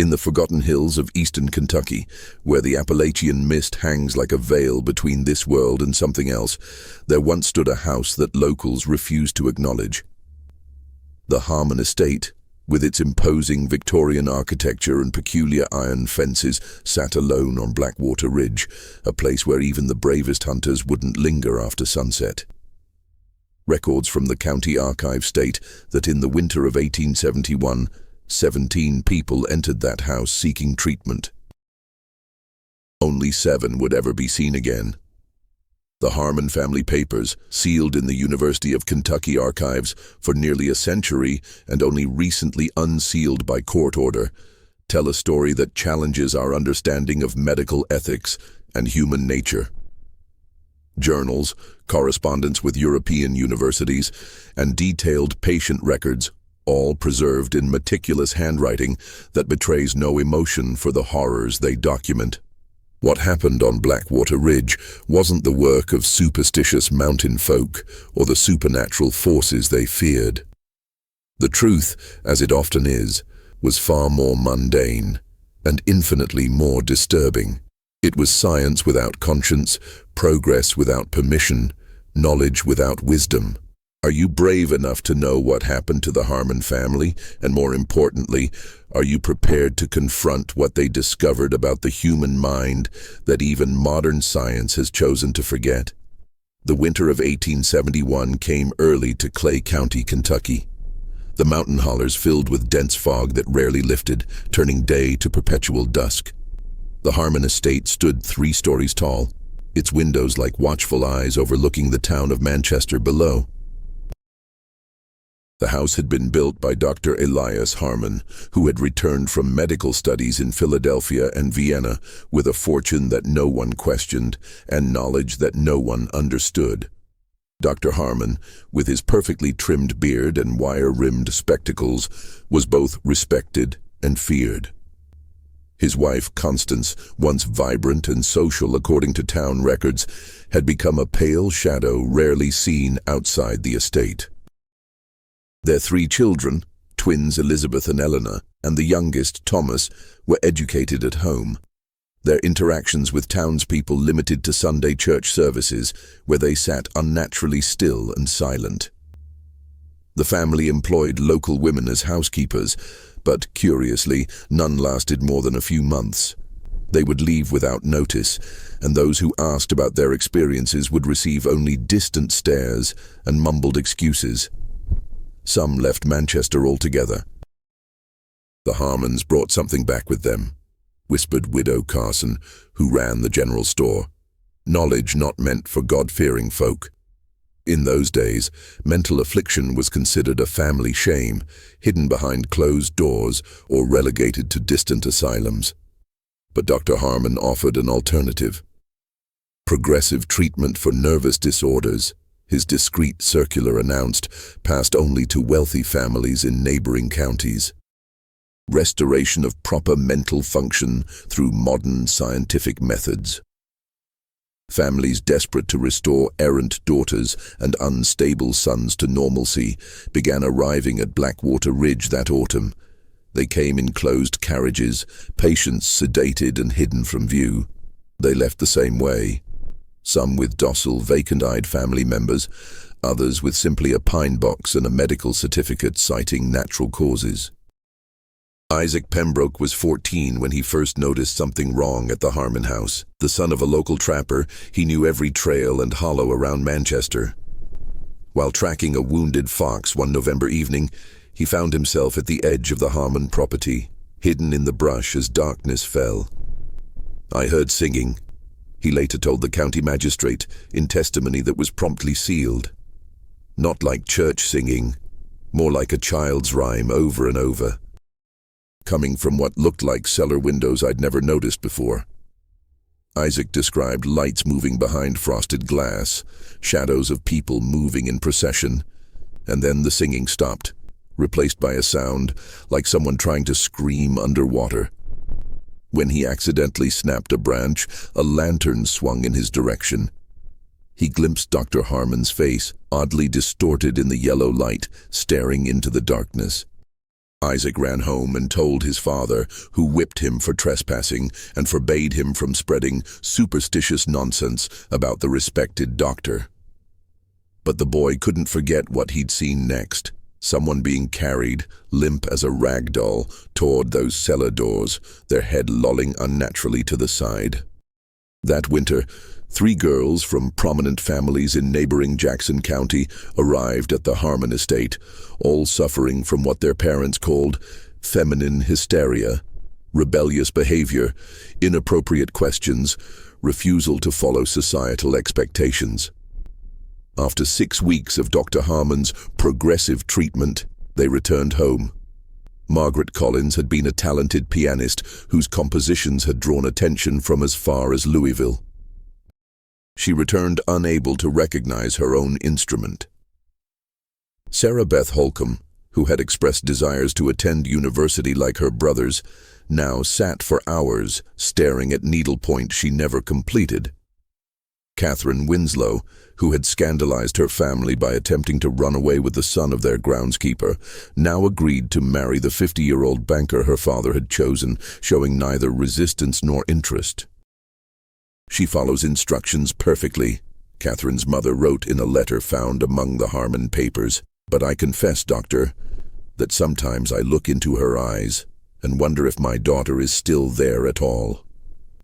In the forgotten hills of eastern Kentucky, where the Appalachian mist hangs like a veil between this world and something else, there once stood a house that locals refused to acknowledge. The Harmon Estate, with its imposing Victorian architecture and peculiar iron fences, sat alone on Blackwater Ridge, a place where even the bravest hunters wouldn't linger after sunset. Records from the county archive state that in the winter of 1871, 17 people entered that house seeking treatment. Only 7 would ever be seen again. The Harmon family papers, sealed in the University of Kentucky archives for nearly a century and only recently unsealed by court order, tell a story that challenges our understanding of medical ethics and human nature. Journals, correspondence with European universities, and detailed patient records, all preserved in meticulous handwriting that betrays no emotion for the horrors they document. What happened on Blackwater Ridge wasn't the work of superstitious mountain folk or the supernatural forces they feared. The truth, as it often is, was far more mundane and infinitely more disturbing. It was science without conscience, progress without permission, knowledge without wisdom. Are you brave enough to know what happened to the Harmon family? And more importantly, are you prepared to confront what they discovered about the human mind that even modern science has chosen to forget? The winter of 1871 came early to Clay County, Kentucky. The mountain hollers filled with dense fog that rarely lifted, turning day to perpetual dusk. The Harmon estate stood 3 stories tall, its windows like watchful eyes overlooking the town of Manchester below. The house had been built by Dr. Elias Harmon, who had returned from medical studies in Philadelphia and Vienna with a fortune that no one questioned and knowledge that no one understood. Dr. Harmon, with his perfectly trimmed beard and wire-rimmed spectacles, was both respected and feared. His wife, Constance, once vibrant and social according to town records, had become a pale shadow rarely seen outside the estate. Their 3 children, twins Elizabeth and Eleanor, and the youngest, Thomas, were educated at home. Their interactions with townspeople limited to Sunday church services, where they sat unnaturally still and silent. The family employed local women as housekeepers, but, curiously, none lasted more than a few months. They would leave without notice, and those who asked about their experiences would receive only distant stares and mumbled excuses. Some left Manchester altogether. The Harmons brought something back with them, whispered Widow Carson, who ran the general store. Knowledge not meant for God-fearing folk. In those days, mental affliction was considered a family shame, hidden behind closed doors or relegated to distant asylums. But Dr. Harmon offered an alternative. Progressive treatment for nervous disorders, his discreet circular announced, passed only to wealthy families in neighboring counties. Restoration of proper mental function through modern scientific methods. Families desperate to restore errant daughters and unstable sons to normalcy began arriving at Blackwater Ridge that autumn. They came in closed carriages, patients sedated and hidden from view. They left the same way. Some with docile, vacant-eyed family members, others with simply a pine box and a medical certificate citing natural causes. Isaac Pembroke was 14 when he first noticed something wrong at the Harmon house. The son of a local trapper, he knew every trail and hollow around Manchester. While tracking a wounded fox one November evening, he found himself at the edge of the Harmon property, hidden in the brush as darkness fell. "I heard singing," he later told the county magistrate in testimony that was promptly sealed. "Not like church singing, more like a child's rhyme over and over. Coming from what looked like cellar windows I'd never noticed before." Isaac described lights moving behind frosted glass, shadows of people moving in procession, and then the singing stopped, replaced by a sound like someone trying to scream underwater. When he accidentally snapped a branch, a lantern swung in his direction. He glimpsed Dr. Harmon's face, oddly distorted in the yellow light, staring into the darkness. Isaac ran home and told his father, who whipped him for trespassing and forbade him from spreading superstitious nonsense about the respected doctor. But the boy couldn't forget what he'd seen next. Someone being carried, limp as a rag doll, toward those cellar doors, their head lolling unnaturally to the side. That winter, 3 girls from prominent families in neighboring Jackson County arrived at the Harmon estate, all suffering from what their parents called feminine hysteria, rebellious behavior, inappropriate questions, refusal to follow societal expectations. After 6 weeks of Dr. Harmon's progressive treatment, they returned home. Margaret Collins had been a talented pianist whose compositions had drawn attention from as far as Louisville. She returned unable to recognize her own instrument. Sarah Beth Holcomb, who had expressed desires to attend university like her brothers, now sat for hours staring at needlepoint she never completed. Catherine Winslow, who had scandalized her family by attempting to run away with the son of their groundskeeper, now agreed to marry the 50-year-old banker her father had chosen, showing neither resistance nor interest. "She follows instructions perfectly," Catherine's mother wrote in a letter found among the Harmon papers. "But I confess, doctor, that sometimes I look into her eyes and wonder if my daughter is still there at all.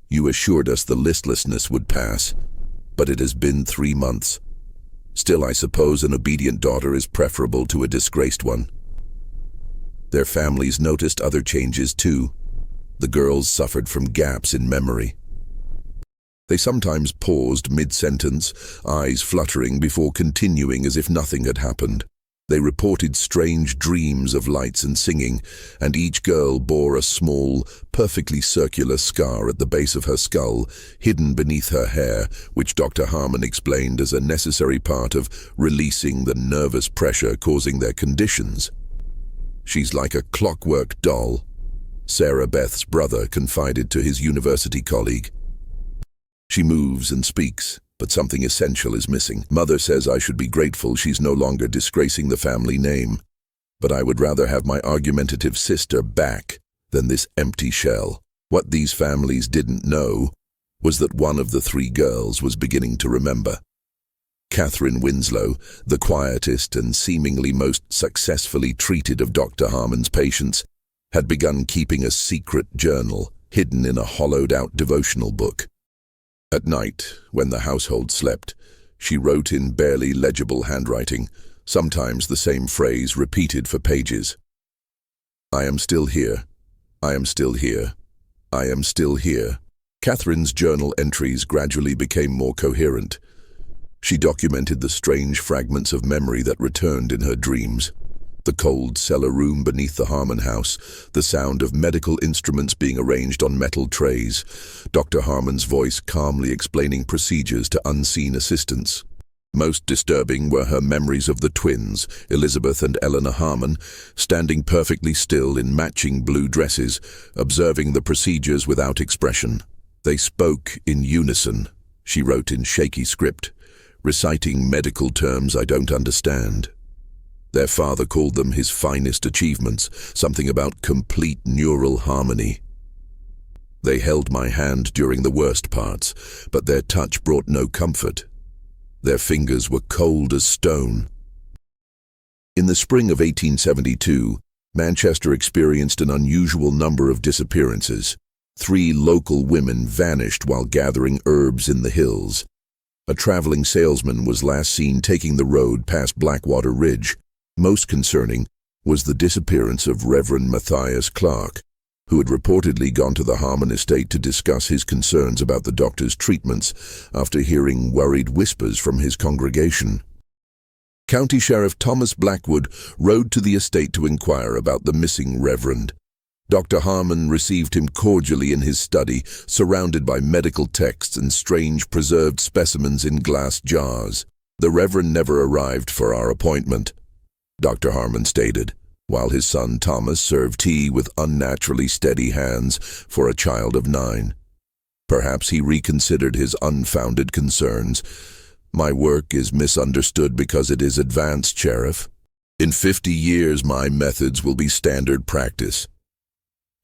You assured us the listlessness would pass, but it has been 3 months. Still, I suppose an obedient daughter is preferable to a disgraced one." Their families noticed other changes too. The girls suffered from gaps in memory. They sometimes paused mid-sentence, eyes fluttering before continuing as if nothing had happened. They reported strange dreams of lights and singing, and each girl bore a small, perfectly circular scar at the base of her skull, hidden beneath her hair, which Dr. Harmon explained as a necessary part of releasing the nervous pressure causing their conditions. "She's like a clockwork doll," Sarah Beth's brother confided to his university colleague. "She moves and speaks, but something essential is missing. Mother says I should be grateful she's no longer disgracing the family name, but I would rather have my argumentative sister back than this empty shell." What these families didn't know was that one of the 3 girls was beginning to remember. Catherine Winslow, the quietest and seemingly most successfully treated of Dr. Harmon's patients, had begun keeping a secret journal hidden in a hollowed-out devotional book. At night, when the household slept, she wrote in barely legible handwriting, sometimes the same phrase repeated for pages. "I am still here. I am still here. I am still here." Catherine's journal entries gradually became more coherent. She documented the strange fragments of memory that returned in her dreams. The cold cellar room beneath the Harmon house, the sound of medical instruments being arranged on metal trays, Dr. Harmon's voice calmly explaining procedures to unseen assistants. Most disturbing were her memories of the twins, Elizabeth and Eleanor Harmon, standing perfectly still in matching blue dresses, observing the procedures without expression. "They spoke in unison," she wrote in shaky script, reciting medical terms I don't understand. Their father called them his finest achievements, something about complete neural harmony. "They held my hand during the worst parts, but their touch brought no comfort. Their fingers were cold as stone." In the spring of 1872, Manchester experienced an unusual number of disappearances. 3 local women vanished while gathering herbs in the hills. A traveling salesman was last seen taking the road past Blackwater Ridge. Most concerning was the disappearance of Reverend Matthias Clark, who had reportedly gone to the Harmon estate to discuss his concerns about the doctor's treatments after hearing worried whispers from his congregation. County Sheriff Thomas Blackwood rode to the estate to inquire about the missing Reverend. Dr. Harmon received him cordially in his study, surrounded by medical texts and strange preserved specimens in glass jars. "The Reverend never arrived for our appointment," Dr. Harmon stated, while his son Thomas served tea with unnaturally steady hands for a child of 9. Perhaps he reconsidered his unfounded concerns. "My work is misunderstood because it is advanced, Sheriff. In 50 years, my methods will be standard practice.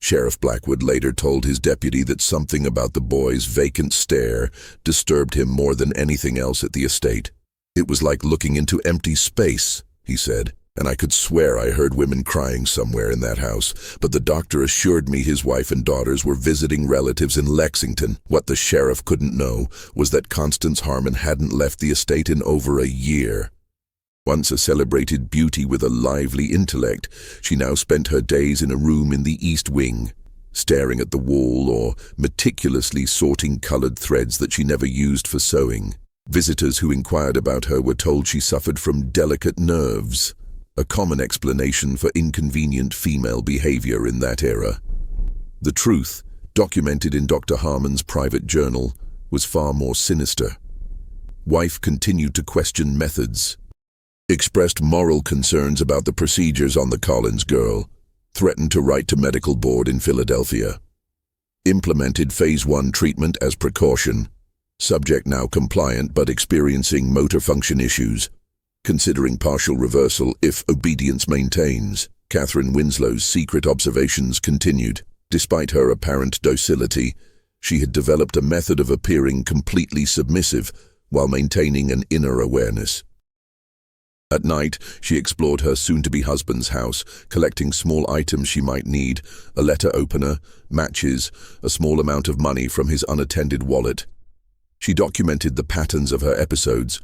Sheriff Blackwood later told his deputy that something about the boy's vacant stare disturbed him more than anything else at the estate. It was like looking into empty space, he said, and I could swear I heard women crying somewhere in that house, but the doctor assured me his wife and daughters were visiting relatives in Lexington. What the sheriff couldn't know was that Constance Harmon hadn't left the estate in over a year. Once a celebrated beauty with a lively intellect, she now spent her days in a room in the East Wing, staring at the wall or meticulously sorting colored threads that she never used for sewing. Visitors who inquired about her were told she suffered from delicate nerves, a common explanation for inconvenient female behavior in that era. The truth, documented in Dr. Harmon's private journal, was far more sinister. Wife continued to question methods, expressed moral concerns about the procedures on the Collins girl, threatened to write to medical board in Philadelphia, implemented phase 1 treatment as precaution, subject now compliant but experiencing motor function issues, considering partial reversal if obedience maintains. Catherine Winslow's secret observations continued. Despite her apparent docility, she had developed a method of appearing completely submissive while maintaining an inner awareness. At night, she explored her soon-to-be husband's house, collecting small items she might need, a letter opener, matches, a small amount of money from his unattended wallet. She documented the patterns of her episodes,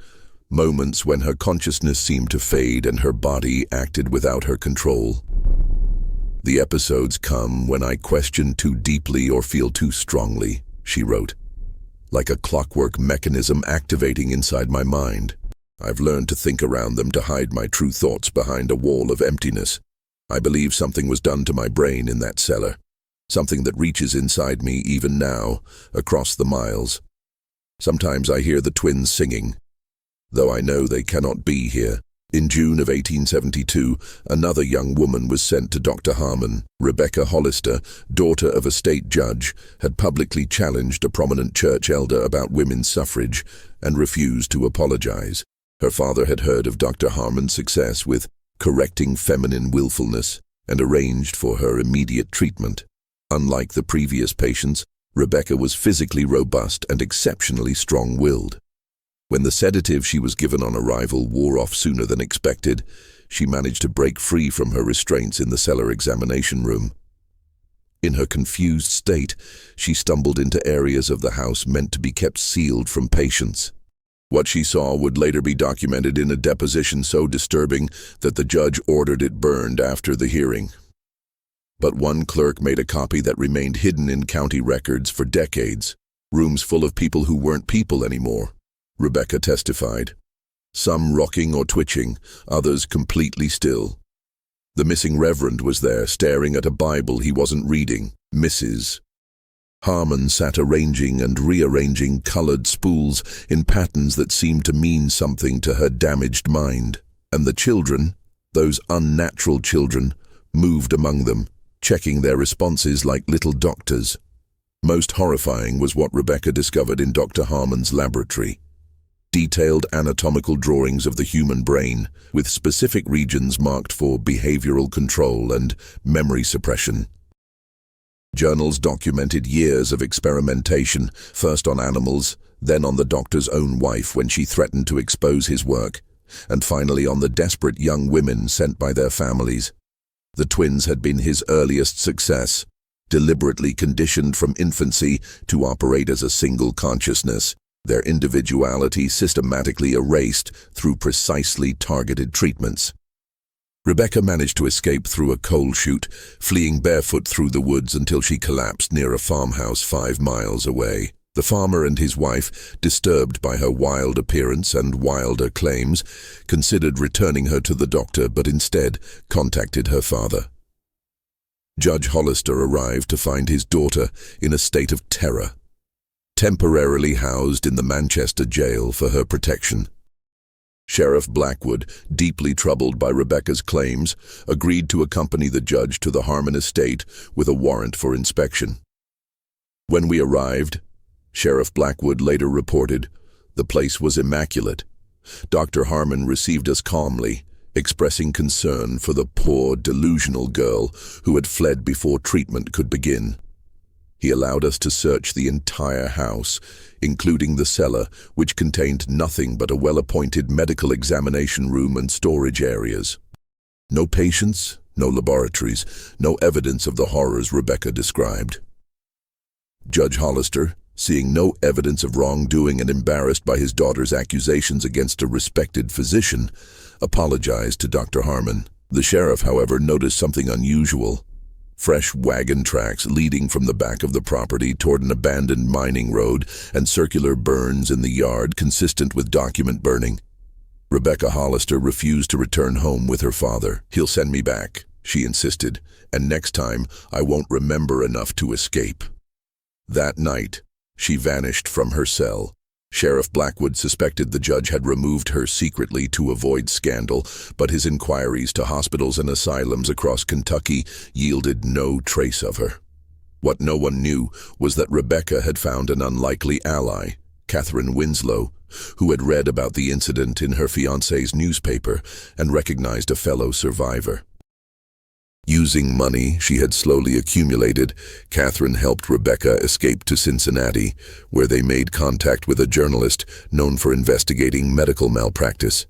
moments when her consciousness seemed to fade and her body acted without her control. The episodes come when I question too deeply or feel too strongly, she wrote, like a clockwork mechanism activating inside my mind. I've learned to think around them to hide my true thoughts behind a wall of emptiness. I believe something was done to my brain in that cellar, something that reaches inside me even now, across the miles. Sometimes I hear the twins singing, though I know they cannot be here. In June of 1872, another young woman was sent to Dr. Harmon. Rebecca Hollister, daughter of a state judge, had publicly challenged a prominent church elder about women's suffrage and refused to apologize. Her father had heard of Dr. Harmon's success with correcting feminine willfulness and arranged for her immediate treatment. Unlike the previous patients, Rebecca was physically robust and exceptionally strong-willed. When the sedative she was given on arrival wore off sooner than expected, she managed to break free from her restraints in the cellar examination room. In her confused state, she stumbled into areas of the house meant to be kept sealed from patients. What she saw would later be documented in a deposition so disturbing that the judge ordered it burned after the hearing. But one clerk made a copy that remained hidden in county records for decades. Rooms full of people who weren't people anymore, Rebecca testified. Some rocking or twitching, others completely still. The missing reverend was there, staring at a Bible he wasn't reading. Mrs. Harmon sat arranging and rearranging colored spools in patterns that seemed to mean something to her damaged mind. And the children, those unnatural children, moved among them, checking their responses like little doctors. Most horrifying was what Rebecca discovered in Dr. Harmon's laboratory. Detailed anatomical drawings of the human brain, with specific regions marked for behavioral control and memory suppression. Journals documented years of experimentation, first on animals, then on the doctor's own wife when she threatened to expose his work, and finally on the desperate young women sent by their families. The twins had been his earliest success, deliberately conditioned from infancy to operate as a single consciousness, their individuality systematically erased through precisely targeted treatments. Rebecca managed to escape through a coal chute, fleeing barefoot through the woods until she collapsed near a farmhouse 5 miles away. The farmer and his wife, disturbed by her wild appearance and wilder claims, considered returning her to the doctor but instead contacted her father. Judge Hollister arrived to find his daughter in a state of terror, temporarily housed in the Manchester jail for her protection. Sheriff Blackwood, deeply troubled by Rebecca's claims, agreed to accompany the judge to the Harmon estate with a warrant for inspection. When we arrived, Sheriff Blackwood later reported, the place was immaculate. Dr. Harmon received us calmly, expressing concern for the poor, delusional girl who had fled before treatment could begin. He allowed us to search the entire house, including the cellar, which contained nothing but a well-appointed medical examination room and storage areas. No patients, no laboratories, no evidence of the horrors Rebecca described. Judge Hollister, seeing no evidence of wrongdoing and embarrassed by his daughter's accusations against a respected physician, apologized to Dr. Harmon. The sheriff, however, noticed something unusual. Fresh wagon tracks leading from the back of the property toward an abandoned mining road and circular burns in the yard consistent with document burning. Rebecca Hollister refused to return home with her father. "He'll send me back," she insisted, "and next time I won't remember enough to escape." That night, she vanished from her cell. Sheriff Blackwood suspected the judge had removed her secretly to avoid scandal, but his inquiries to hospitals and asylums across Kentucky yielded no trace of her. What no one knew was that Rebecca had found an unlikely ally, Catherine Winslow, who had read about the incident in her fiancé's newspaper and recognized a fellow survivor. Using money she had slowly accumulated, Catherine helped Rebecca escape to Cincinnati, where they made contact with a journalist known for investigating medical malpractice.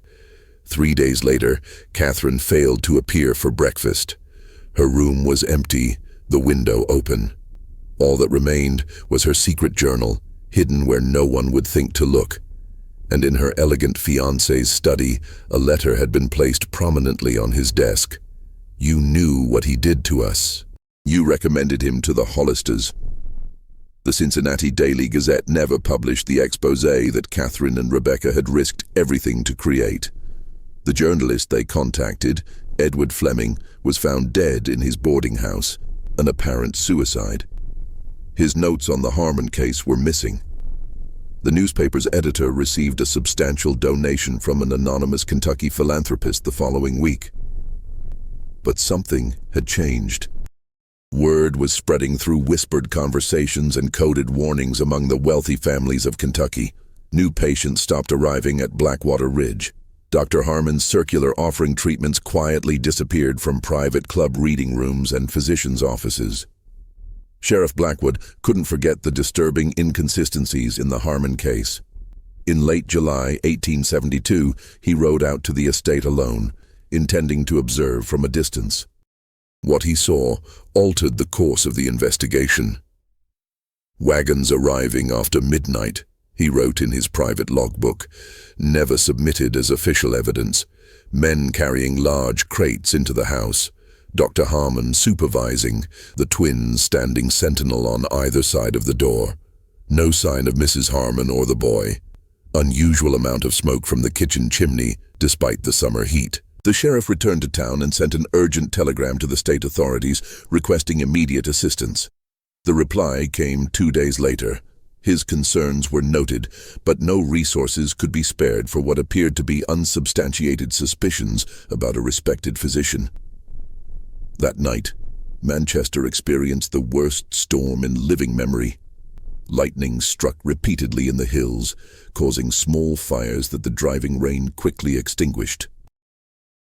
3 days later, Catherine failed to appear for breakfast. Her room was empty, the window open. All that remained was her secret journal, hidden where no one would think to look. And in her elegant fiancé's study, a letter had been placed prominently on his desk. "You knew what he did to us. You recommended him to the Hollisters." The Cincinnati Daily Gazette never published the exposé that Catherine and Rebecca had risked everything to create. The journalist they contacted, Edward Fleming, was found dead in his boarding house, an apparent suicide. His notes on the Harmon case were missing. The newspaper's editor received a substantial donation from an anonymous Kentucky philanthropist the following week. But something had changed. Word was spreading through whispered conversations and coded warnings among the wealthy families of Kentucky. New patients stopped arriving at Blackwater Ridge. Dr. Harmon's circular offering treatments quietly disappeared from private club reading rooms and physicians' offices. Sheriff Blackwood couldn't forget the disturbing inconsistencies in the Harmon case. In late July 1872, he rode out to the estate alone, intending to observe from a distance. What he saw altered the course of the investigation. "Wagons arriving after midnight," he wrote in his private logbook, "never submitted as official evidence. Men carrying large crates into the house. Dr. Harmon supervising, the twins standing sentinel on either side of the door. No sign of Mrs. Harmon or the boy. Unusual amount of smoke from the kitchen chimney, despite the summer heat." The sheriff returned to town and sent an urgent telegram to the state authorities requesting immediate assistance. The reply came 2 days later. His concerns were noted, but no resources could be spared for what appeared to be unsubstantiated suspicions about a respected physician. That night, Manchester experienced the worst storm in living memory. Lightning struck repeatedly in the hills, causing small fires that the driving rain quickly extinguished.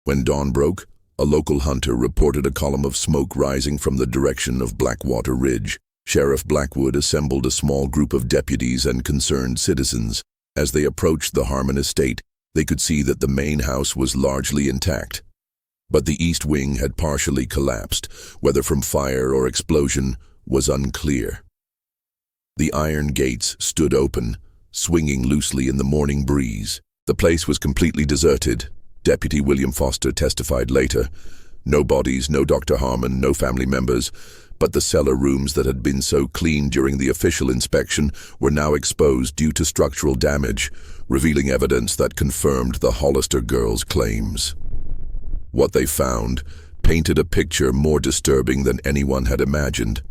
When dawn broke, a local hunter reported a column of smoke rising from the direction of Blackwater Ridge. Sheriff Blackwood assembled a small group of deputies and concerned citizens. As they approached the Harmon estate, they could see that the main house was largely intact. But the east wing had partially collapsed, whether from fire or explosion was unclear. The iron gates stood open, swinging loosely in the morning breeze. The place was completely deserted. Deputy William Foster testified later. No bodies, no Dr. Harmon, no family members, but the cellar rooms that had been so clean during the official inspection were now exposed due to structural damage, revealing evidence that confirmed the Hollister girls' claims. What they found painted a picture more disturbing than anyone had imagined.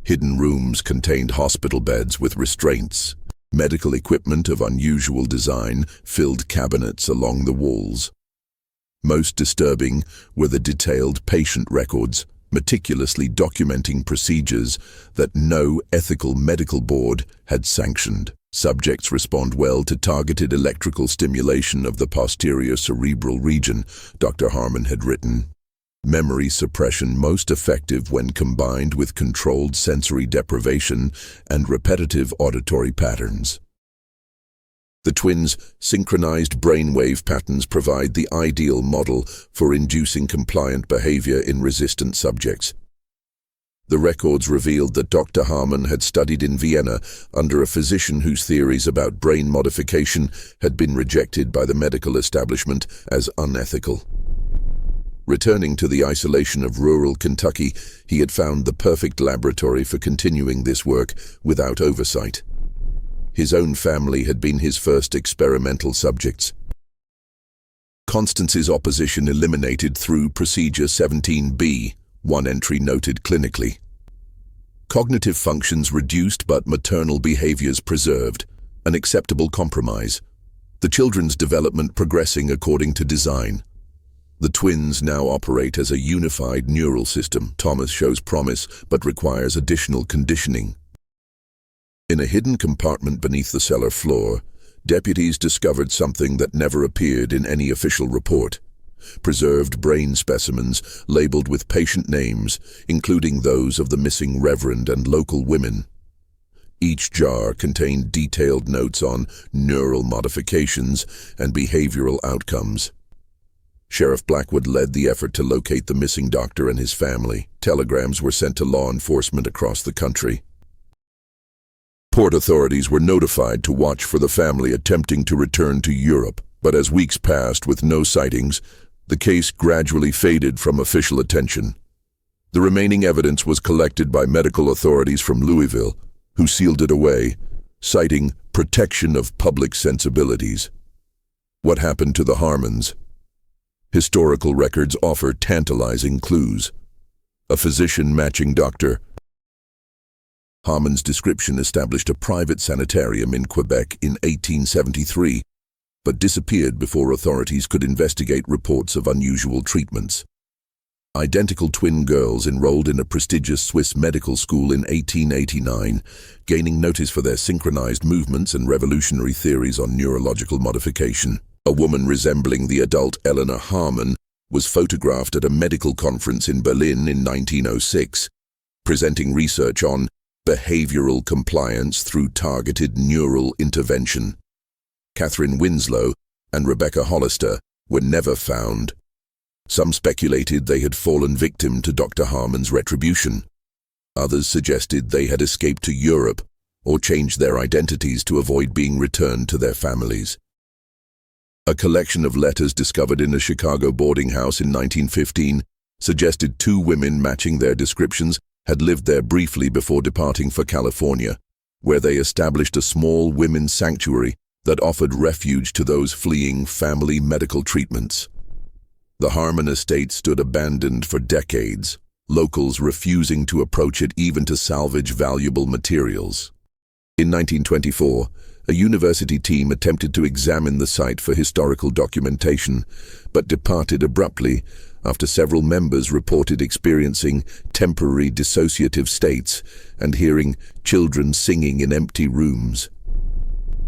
Hidden rooms contained hospital beds with restraints. Medical equipment of unusual design filled cabinets along the walls. Most disturbing were the detailed patient records, meticulously documenting procedures that no ethical medical board had sanctioned. Subjects respond well to targeted electrical stimulation of the posterior cerebral region, Dr. Harmon had written. Memory suppression most effective when combined with controlled sensory deprivation and repetitive auditory patterns. The twins' synchronized brainwave patterns provide the ideal model for inducing compliant behavior in resistant subjects. The records revealed that Dr. Harmon had studied in Vienna under a physician whose theories about brain modification had been rejected by the medical establishment as unethical. Returning to the isolation of rural Kentucky, he had found the perfect laboratory for continuing this work without oversight. His own family had been his first experimental subjects. Constance's opposition eliminated through Procedure 17B, one entry noted clinically. Cognitive functions reduced but maternal behaviors preserved, an acceptable compromise. The children's development progressing according to design. The twins now operate as a unified neural system. Thomas shows promise but requires additional conditioning. In a hidden compartment beneath the cellar floor, deputies discovered something that never appeared in any official report. Preserved brain specimens labeled with patient names, including those of the missing reverend and local women. Each jar contained detailed notes on neural modifications and behavioral outcomes. Sheriff Blackwood led the effort to locate the missing doctor and his family. Telegrams were sent to law enforcement across the country. Port authorities were notified to watch for the family attempting to return to Europe, but as weeks passed with no sightings, the case gradually faded from official attention. The remaining evidence was collected by medical authorities from Louisville, who sealed it away, citing protection of public sensibilities. What happened to the Harmons? Historical records offer tantalizing clues. A physician matching Dr. Harmon's description established a private sanitarium in Quebec in 1873, but disappeared before authorities could investigate reports of unusual treatments. Identical twin girls enrolled in a prestigious Swiss medical school in 1889, gaining notice for their synchronized movements and revolutionary theories on neurological modification. A woman resembling the adult Eleanor Harmon was photographed at a medical conference in Berlin in 1906, presenting research on behavioral compliance through targeted neural intervention. Catherine Winslow and Rebecca Hollister were never found. Some speculated they had fallen victim to Dr. Harmon's retribution. Others suggested they had escaped to Europe or changed their identities to avoid being returned to their families. A collection of letters discovered in a Chicago boarding house in 1915 suggested two women matching their descriptions had lived there briefly before departing for California, where they established a small women's sanctuary that offered refuge to those fleeing family medical treatments. The Harmon estate stood abandoned for decades, locals refusing to approach it even to salvage valuable materials. In 1924, a university team attempted to examine the site for historical documentation, but departed abruptly after several members reported experiencing temporary dissociative states and hearing children singing in empty rooms.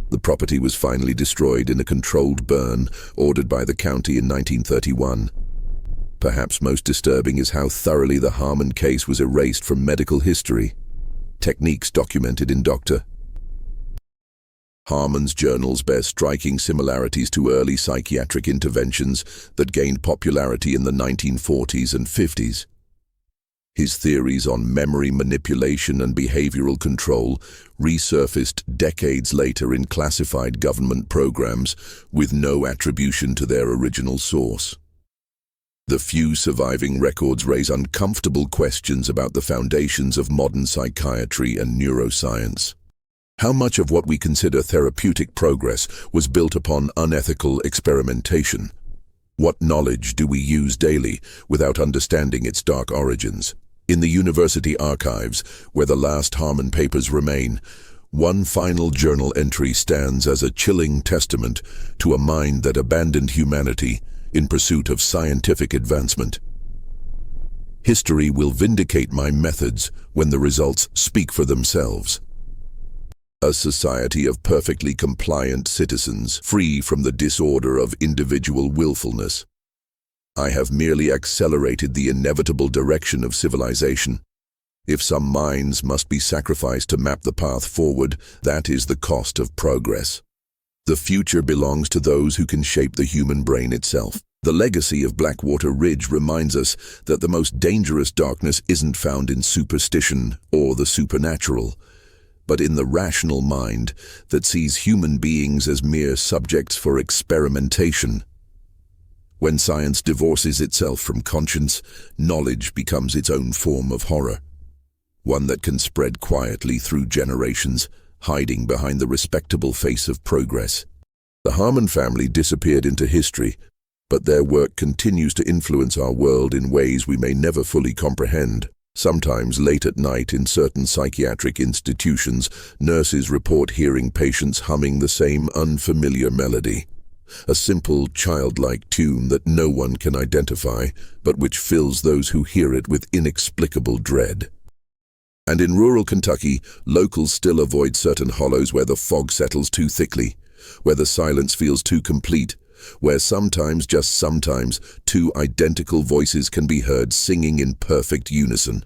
The property was finally destroyed in a controlled burn ordered by the county in 1931. Perhaps most disturbing is how thoroughly the Harmon case was erased from medical history. Techniques documented in Dr. Harmon's journals bear striking similarities to early psychiatric interventions that gained popularity in the 1940s and 50s. His theories on memory manipulation and behavioral control resurfaced decades later in classified government programs with no attribution to their original source. The few surviving records raise uncomfortable questions about the foundations of modern psychiatry and neuroscience. How much of what we consider therapeutic progress was built upon unethical experimentation? What knowledge do we use daily without understanding its dark origins? In the university archives, where the last Harmon papers remain, one final journal entry stands as a chilling testament to a mind that abandoned humanity in pursuit of scientific advancement. History will vindicate my methods when the results speak for themselves. A society of perfectly compliant citizens, free from the disorder of individual willfulness. I have merely accelerated the inevitable direction of civilization. If some minds must be sacrificed to map the path forward, that is the cost of progress. The future belongs to those who can shape the human brain itself. The legacy of Blackwater Ridge reminds us that the most dangerous darkness isn't found in superstition or the supernatural, but in the rational mind that sees human beings as mere subjects for experimentation. When science divorces itself from conscience, knowledge becomes its own form of horror, one that can spread quietly through generations, hiding behind the respectable face of progress. The Harmon family disappeared into history, but their work continues to influence our world in ways we may never fully comprehend. Sometimes late at night in certain psychiatric institutions, nurses report hearing patients humming the same unfamiliar melody. A simple, childlike tune that no one can identify, but which fills those who hear it with inexplicable dread. And in rural Kentucky, locals still avoid certain hollows where the fog settles too thickly, where the silence feels too complete, where sometimes, just sometimes, two identical voices can be heard singing in perfect unison.